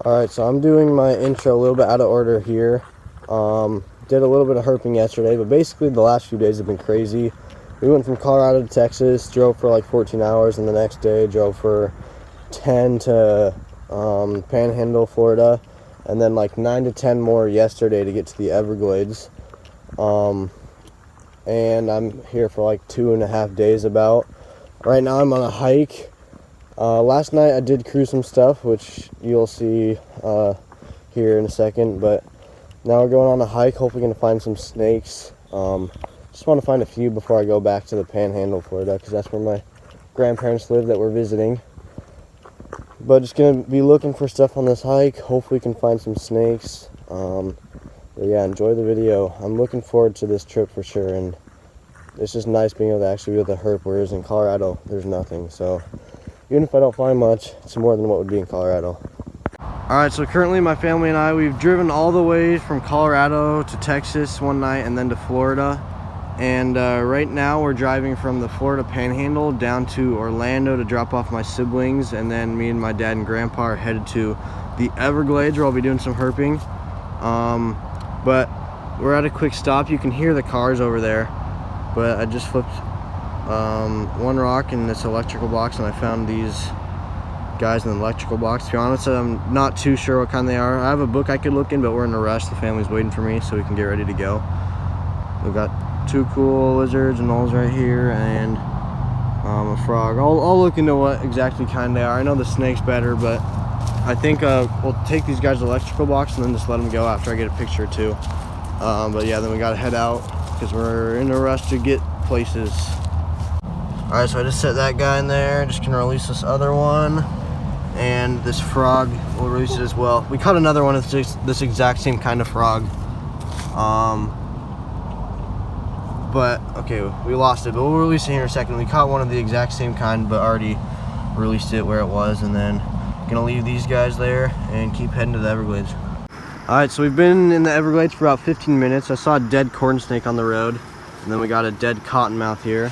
Alright, so I'm doing my intro a little bit out of order here. Did a little bit of herping yesterday, but basically the last few days have been crazy. We went from Colorado to Texas, drove for like 14 hours, and the next day drove for 10 to Panhandle, Florida, and then like 9 to 10 more yesterday to get to the Everglades. And I'm here for like 2.5 days about. Right now I'm on a hike. Last night I did cruise some stuff, which you'll see here in a second, but now we're going on a hike, hopefully going to find some snakes. Just want to find a few before I go back to the Panhandle, Florida, because that's where my grandparents live that we're visiting. But just going to be looking for stuff on this hike. Hopefully we can find some snakes. But yeah, enjoy the video. I'm looking forward to this trip for sure, and it's just nice being able to actually be with a herp, whereas in Colorado there's nothing. So even if I don't find much, it's more than what would be in Colorado. Alright, so currently my family and I, we've driven all the way from Colorado to Texas one night and then to Florida. And right now we're driving from the Florida Panhandle down to Orlando to drop off my siblings. And then me and my dad and grandpa are headed to the Everglades, where I'll be doing some herping. But we're at a quick stop. You can hear the cars over there. But I just flipped one rock in this electrical box, and I found these guys in the electrical box. To be honest, I'm not too sure what kind they are. I have a book I could look in, but we're in a rush. The family's waiting for me so we can get ready to go. We've got two cool lizards and moles right here, and a frog. I'll look into what exactly kind they are. I know the snake's better, but I think we'll take these guys to the electrical box and then just let them go after I get a picture or two. But yeah, then we gotta head out because we're in a rush to get places. Alright, so I just set that guy in there. Just gonna release this other one, and this frog, we'll release it as well. We caught another one of this exact same kind of frog. But okay, we lost it, but we'll release it here in a second. We caught one of the exact same kind, but already released it where it was, and then gonna leave these guys there and keep heading to the Everglades. Alright, so we've been in the Everglades for about 15 minutes. I saw a dead corn snake on the road, and then we got a dead cottonmouth here.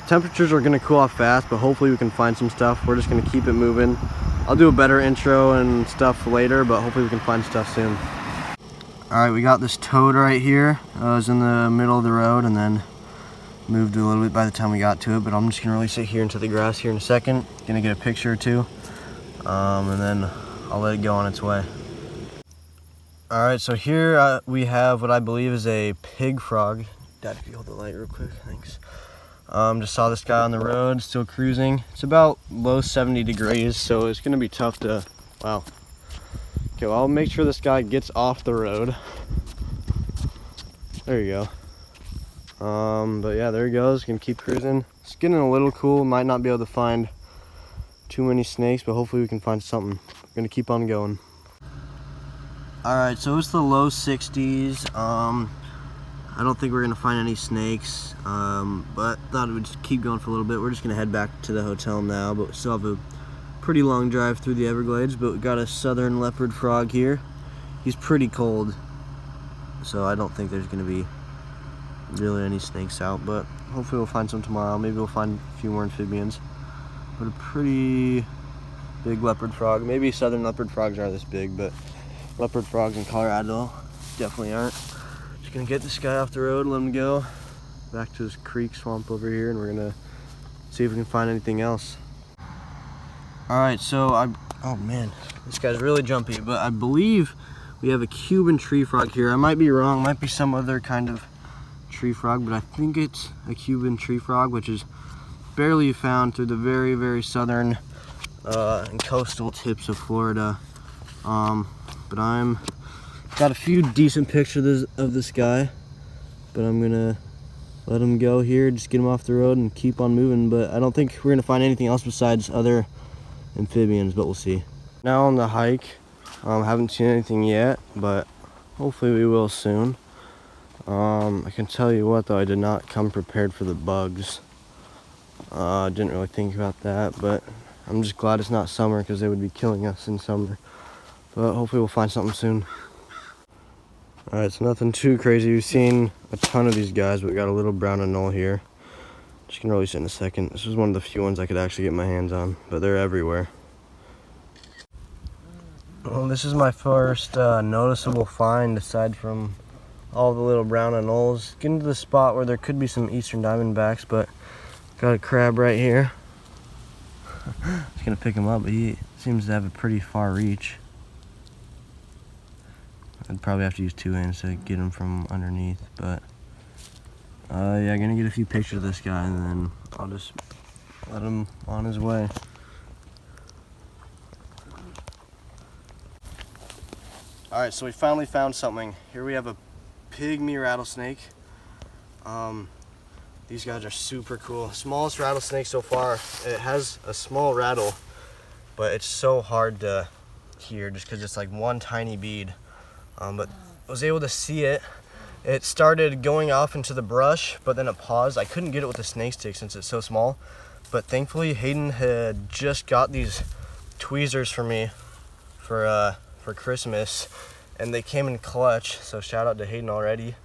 Temperatures are gonna cool off fast, but hopefully we can find some stuff. We're just gonna keep it moving. I'll do a better intro and stuff later, but hopefully we can find stuff soon. Alright, we got this toad right here. It was in the middle of the road and then moved a little bit by the time we got to it, but I'm just gonna release it here into the grass here in a second. Gonna get a picture or two, and then I'll let it go on its way. Alright, so here we have what I believe is a pig frog. Dad, if you hold the light real quick, thanks. Just saw this guy on the road, still cruising. It's about low 70 degrees, so it's gonna be tough to, wow. Okay, well, I'll make sure this guy gets off the road. There you go. But yeah, there he goes, gonna keep cruising. It's getting a little cool, might not be able to find too many snakes, but hopefully we can find something. We're gonna keep on going. Alright, so it's the low 60s. I don't think we're gonna find any snakes, but thought we'd just keep going for a little bit. We're just gonna head back to the hotel now, but we still have a pretty long drive through the Everglades. But we got a southern leopard frog here. He's pretty cold, so I don't think there's gonna be really any snakes out, but hopefully we'll find some tomorrow. Maybe we'll find a few more amphibians, but a pretty big leopard frog. Maybe southern leopard frogs are this big, but leopard frogs in Colorado definitely aren't. Gonna get this guy off the road, let him go back to this creek swamp over here, and we're gonna see if we can find anything else. Alright, so oh man, this guy's really jumpy, but I believe we have a Cuban tree frog here. I might be wrong, might be some other kind of tree frog, but I think it's a Cuban tree frog, which is barely found through the very, very southern and coastal tips of Florida. But I'm got a few decent pictures of this guy, but I'm gonna let him go here, just get him off the road and keep on moving. But I don't think we're gonna find anything else besides other amphibians, but we'll see. Now on the hike, haven't seen anything yet, but hopefully we will soon. I can tell you what though, I did not come prepared for the bugs. I didn't really think about that, but I'm just glad it's not summer because they would be killing us in summer. But hopefully we'll find something soon. Alright, so nothing too crazy. We've seen a ton of these guys, but we got a little brown anole here. Just gonna release it in a second. This is one of the few ones I could actually get my hands on, but they're everywhere. Well, this is my first noticeable find aside from all the little brown anoles. Getting to the spot where there could be some eastern diamondbacks, but got a crab right here. Just gonna pick him up, but he seems to have a pretty far reach. I'd probably have to use 2 hands to get him from underneath, but yeah, gonna get a few pictures of this guy and then I'll just let him on his way. Alright, so we finally found something. Here we have a Pygmy rattlesnake. These guys are super cool. Smallest rattlesnake so far. It has a small rattle, but it's so hard to hear just because it's like one tiny bead. But I was able to see it. It started going off into the brush, but then it paused. I couldn't get it with a snake stick since it's so small, but thankfully Hayden had just got these tweezers for me for Christmas, and they came in clutch, so shout out to Hayden already.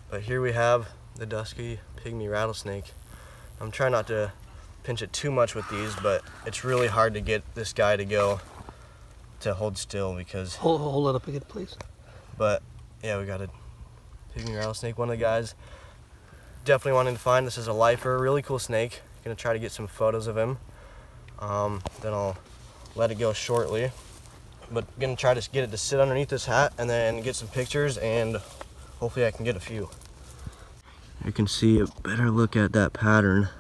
But here we have the Dusky Pygmy Rattlesnake. I'm trying not to pinch it too much with these, but it's really hard to get this guy to hold still because... Hold it up again, please. But yeah, we got a Pygmy Rattlesnake, one of the guys definitely wanting to find. This is a lifer, really cool snake. Gonna try to get some photos of him. Then I'll let it go shortly. But gonna try to get it to sit underneath this hat and then get some pictures, and hopefully I can get a few. You can see a better look at that pattern.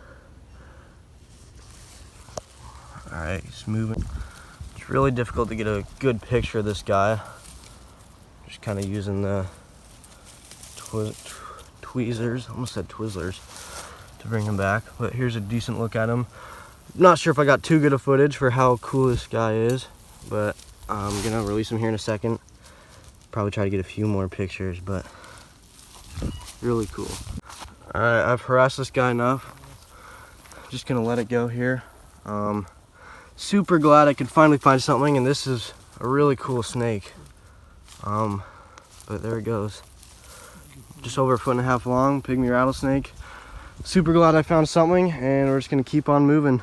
All right, he's moving. It's really difficult to get a good picture of this guy. Just kind of using the tweezers, almost said Twizzlers, to bring him back. But here's a decent look at him. Not sure if I got too good of footage for how cool this guy is, but I'm gonna release him here in a second. Probably try to get a few more pictures, but really cool. All right, I've harassed this guy enough. Just gonna let it go here. Super glad I could finally find something, and this is a really cool snake. But there it goes. Just over 1.5 feet long, Pygmy rattlesnake. Super glad I found something, and we're just gonna keep on moving.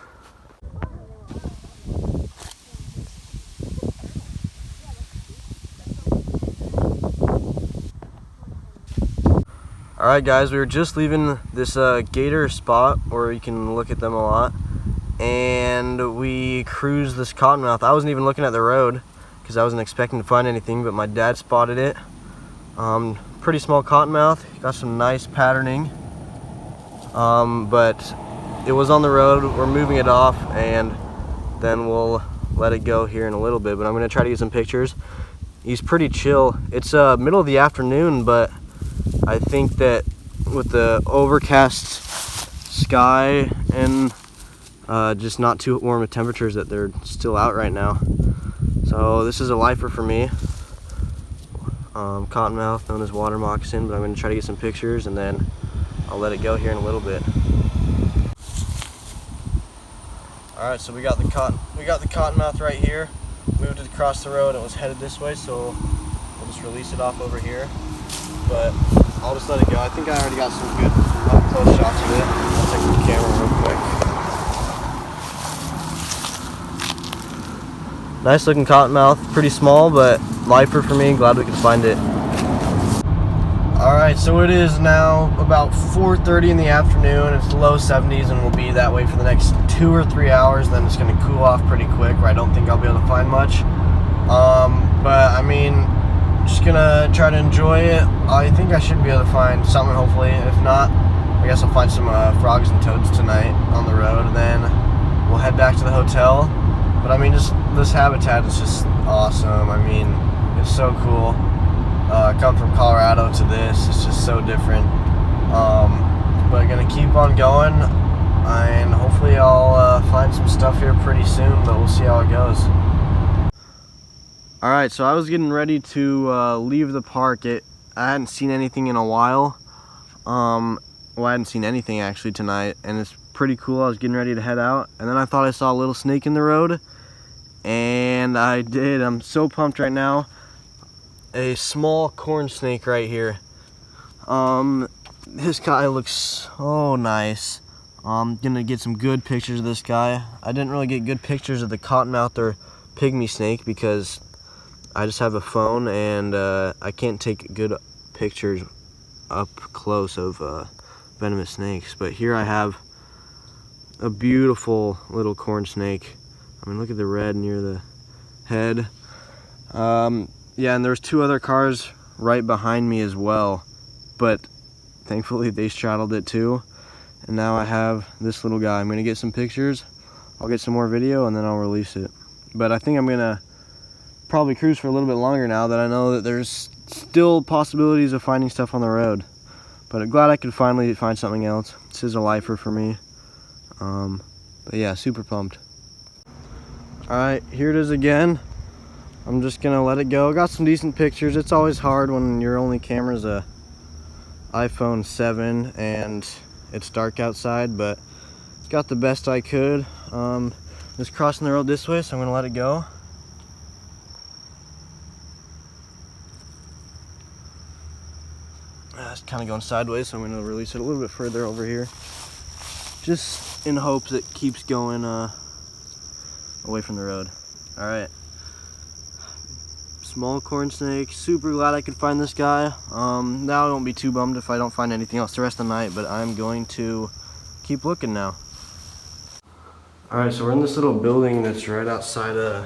Alright guys, we were just leaving this gator spot where you can look at them a lot, and we cruised this Cottonmouth. I wasn't even looking at the road because I wasn't expecting to find anything, but my dad spotted it. Pretty small Cottonmouth, got some nice patterning, but it was on the road. We're moving it off, and then we'll let it go here in a little bit, but I'm going to try to get some pictures. He's pretty chill. It's middle of the afternoon, but I think that with the overcast sky and just not too warm of temperatures that they're still out right now. So this is a lifer for me. Cottonmouth, known as water moccasin, but I'm going to try to get some pictures and then I'll let it go here in a little bit. Alright, so we got the Cottonmouth right here. Moved it across the road. It was headed this way, so we'll just release it off over here. But I'll just let it go. I think I already got some good up close shots of it. I'll take the camera real quick. Nice looking Cottonmouth, pretty small, but lifer for me. Glad we could find it. Alright, so it is now about 4:30 in the afternoon. It's low 70s and will be that way for the next 2 or 3 hours. Then it's going to cool off pretty quick, where I don't think I'll be able to find much. But I mean, just gonna try to enjoy it. I think I should be able to find something, hopefully. If not, I guess I'll find some frogs and toads tonight on the road, and then we'll head back to the hotel. But I mean, just this habitat is just awesome. I mean, it's so cool. Come from Colorado to this, it's just so different. But gonna keep on going, and hopefully I'll find some stuff here pretty soon, but we'll see how it goes. Alright, so I was getting ready to leave the park. I hadn't seen anything in a while. Well, I hadn't seen anything actually tonight, and it's pretty cool. I was getting ready to head out, and then I thought I saw a little snake in the road, and I did. I'm so pumped right now. A small corn snake right here. This guy looks so nice. I'm gonna get some good pictures of this guy. I didn't really get good pictures of the Cottonmouth or Pygmy snake because I just have a phone, and I can't take good pictures up close of venomous snakes. But here I have a beautiful little corn snake. I mean, look at the red near the head. Yeah, and there's 2 other cars right behind me as well, but thankfully they straddled it too. And now I have this little guy. I'm gonna get some pictures, I'll get some more video, and then I'll release it. But I think I'm gonna probably cruise for a little bit longer now that I know that there's still possibilities of finding stuff on the road. But I'm glad I could finally find something else. This is a lifer for me. But yeah, super pumped. Alright, here it is again. I'm just gonna let it go. Got some decent pictures. It's always hard when your only camera's a iPhone 7 and it's dark outside, but got the best I could. Just crossing the road this way, so I'm gonna let it go. It's kind of going sideways, so I'm gonna release it a little bit further over here, just in hopes it keeps going away from the road. All right. Small corn snake, super glad I could find this guy. Now I won't be too bummed if I don't find anything else the rest of the night, but I'm going to keep looking now. Alright, so we're in this little building that's right outside of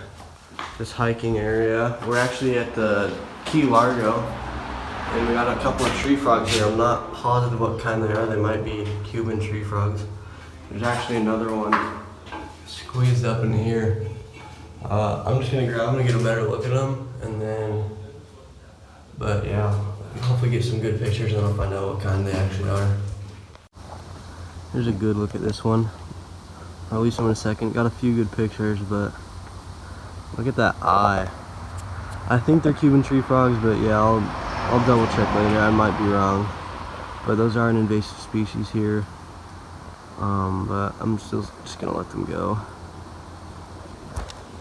this hiking area. We're actually at the Key Largo, and we got a couple of tree frogs here. I'm not positive what kind they are. They might be Cuban tree frogs. There's actually another one squeezed up in here. I'm just gonna grab them and get a better look at them, and then, but yeah, hopefully get some good pictures, and then I'll find out what kind they actually are. Here's a good look at this one. I'll release them in a second. Got a few good pictures, but look at that eye. I think they're Cuban tree frogs, but yeah, I'll double check later. I might be wrong, but those are an invasive species here. But I'm still just gonna let them go.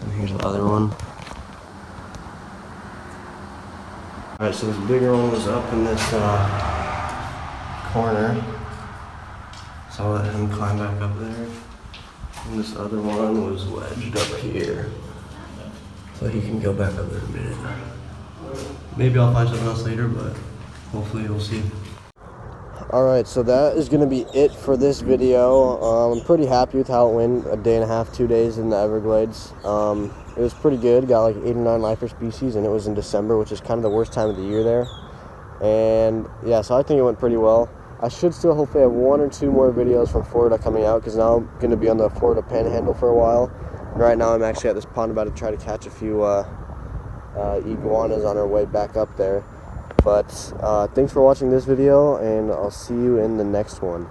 And here's the other one. Alright, so this bigger one was up in this corner. So I'll let him climb back up there. And this other one was wedged up here. So he can go back up there in a minute. Maybe I'll find something else later, but hopefully we'll see. Alright, so that is going to be it for this video. I'm pretty happy with how it went. A day and a half, 2 days in the Everglades. It was pretty good. Got like 8 or 9 lifer species, and it was in December, which is kind of the worst time of the year there. And yeah, so I think it went pretty well. I should still hopefully have 1 or 2 more videos from Florida coming out, because now I'm going to be on the Florida panhandle for a while. And right now I'm actually at this pond about to try to catch a few iguanas on our way back up there. But thanks for watching this video, and I'll see you in the next one.